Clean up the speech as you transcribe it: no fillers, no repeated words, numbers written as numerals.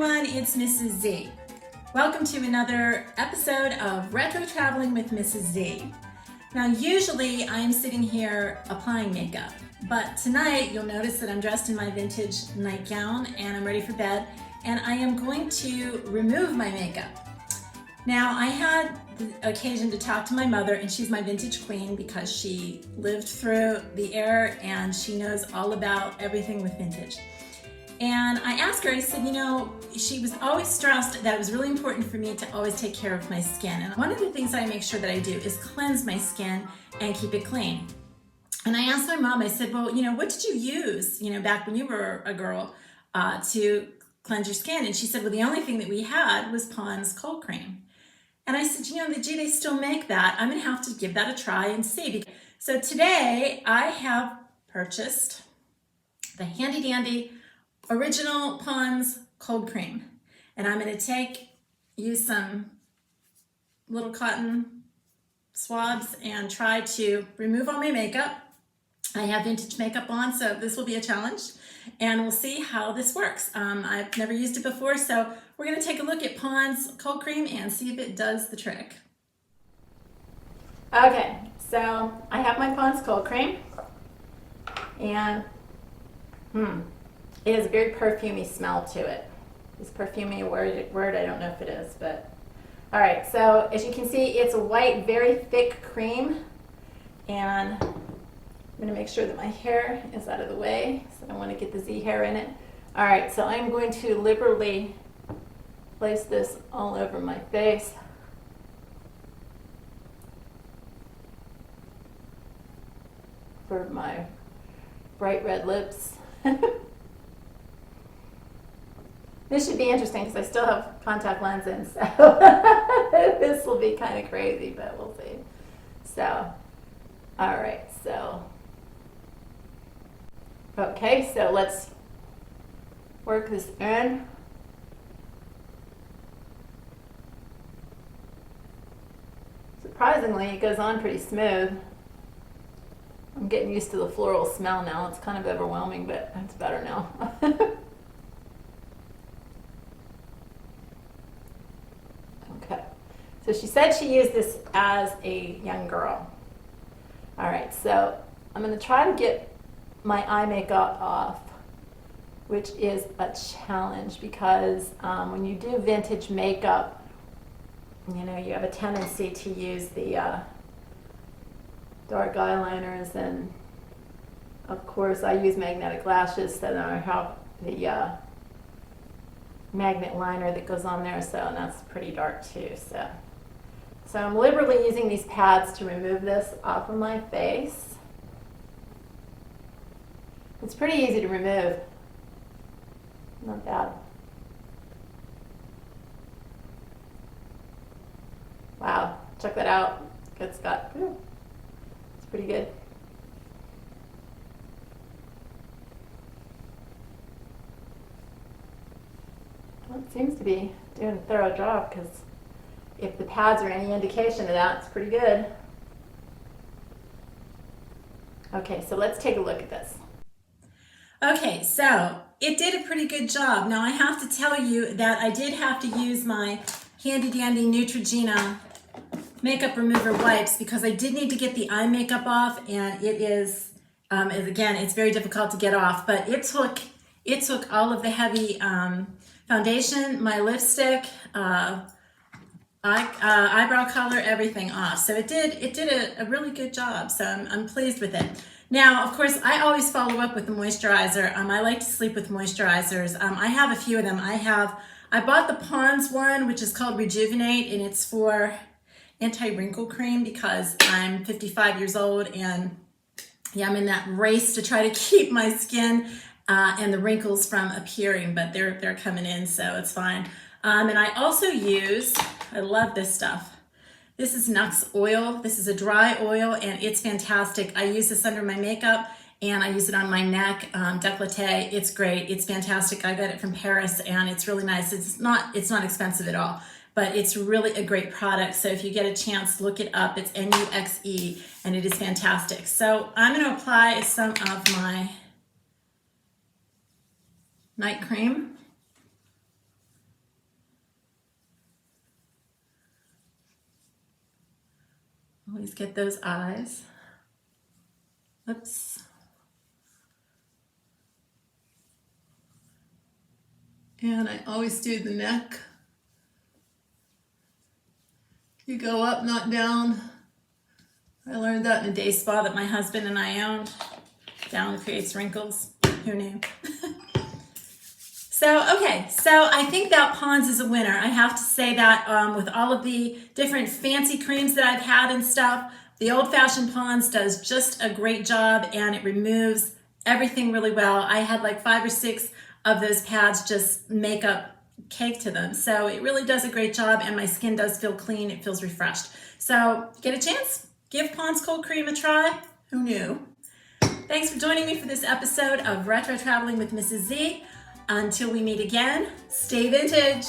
everyone, it's Mrs. Z. Welcome to another episode of Retro Traveling with Mrs. Z. Now usually I'm sitting here applying makeup, but tonight you'll notice that I'm dressed in my vintage nightgown and I'm ready for bed, and I am going to remove my makeup. Now I had the occasion to talk to my mother, and she's my vintage queen because she lived through the era and she knows all about everything with vintage. And I asked her, I said, she was always stressed that it was really important for me to always take care of my skin. And one of the things I make sure that I do is cleanse my skin and keep it clean. And I asked my mom, I said, well, what did you use, back when you were a girl to cleanse your skin? And she said, well, the only thing that we had was Pond's cold cream. And I said, gee, they still make that. I'm gonna have to give that a try and see. So today I have purchased the handy dandy original Pond's cold cream. And I'm gonna use some little cotton swabs and try to remove all my makeup. I have vintage makeup on, so this will be a challenge. And we'll see how this works. I've never used it before, so we're gonna take a look at Pond's cold cream and see if it does the trick. Okay, so I have my Pond's cold cream, and it has a very perfumey smell to it. Is perfumey a word? I don't know if it is, but all right. So as you can see, it's a white, very thick cream, and I'm gonna make sure that my hair is out of the way, so I don't want to get the Z hair in it. All right, so I'm going to liberally place this all over my face. For my bright red lips. This should be interesting because I still have contact lens in, so this will be kind of crazy, but we'll see. So, all right, okay, so let's work this in. Surprisingly, it goes on pretty smooth. I'm getting used to the floral smell now. It's kind of overwhelming, but it's better now. Okay, so she said she used this as a young girl. All right, so I'm going to try to get my eye makeup off, which is a challenge because when you do vintage makeup, you have a tendency to use the dark eyeliners, and of course I use magnetic lashes, so then I have the magnet liner that goes on there, so that's pretty dark too. So I'm liberally using these pads to remove this off of my face. It's pretty easy to remove, not bad. Wow, check that out. Good stuff. It's pretty good. Well, it seems to be doing a thorough job, because if the pads are any indication of that, it's pretty good. Okay, so let's take a look at this. Okay, so it did a pretty good job. Now I have to tell you that I did have to use my handy dandy Neutrogena makeup remover wipes because I did need to get the eye makeup off, and it is, again, it's very difficult to get off, but it took all of the heavy foundation, my lipstick, eyebrow color, everything off. So it did a really good job, so I'm pleased with it. Now, of course, I always follow up with the moisturizer. I like to sleep with moisturizers. I have a few of them. I bought the Pond's one, which is called Rejuvenate, and it's for anti-wrinkle cream because I'm 55 years old, and yeah, I'm in that race to try to keep my skin and the wrinkles from appearing, but they're coming in, so it's fine. And I also I love this stuff. This is Nux oil. This is a dry oil, and it's fantastic. I use this under my makeup, and I use it on my neck, décolleté. It's great. It's fantastic. I got it from Paris, and it's really nice. It's not expensive at all, but it's really a great product. So if you get a chance, look it up. It's NUXE, and it is fantastic. So I'm going to apply some of my night cream. Always get those eyes. Oops. And I always do the neck. You go up, not down. I learned that in a day spa that my husband and I owned. Down creates wrinkles. Who knew? So I think that Pond's is a winner. I have to say that with all of the different fancy creams that I've had and stuff, the old-fashioned Pond's does just a great job, and it removes everything really well. I had like 5 or 6 of those pads just makeup cake to them. So it really does a great job, and my skin does feel clean. It feels refreshed. So get a chance, give Pond's Cold Cream a try. Who knew? Thanks for joining me for this episode of Retro Traveling with Mrs. Z. Until we meet again, stay vintage.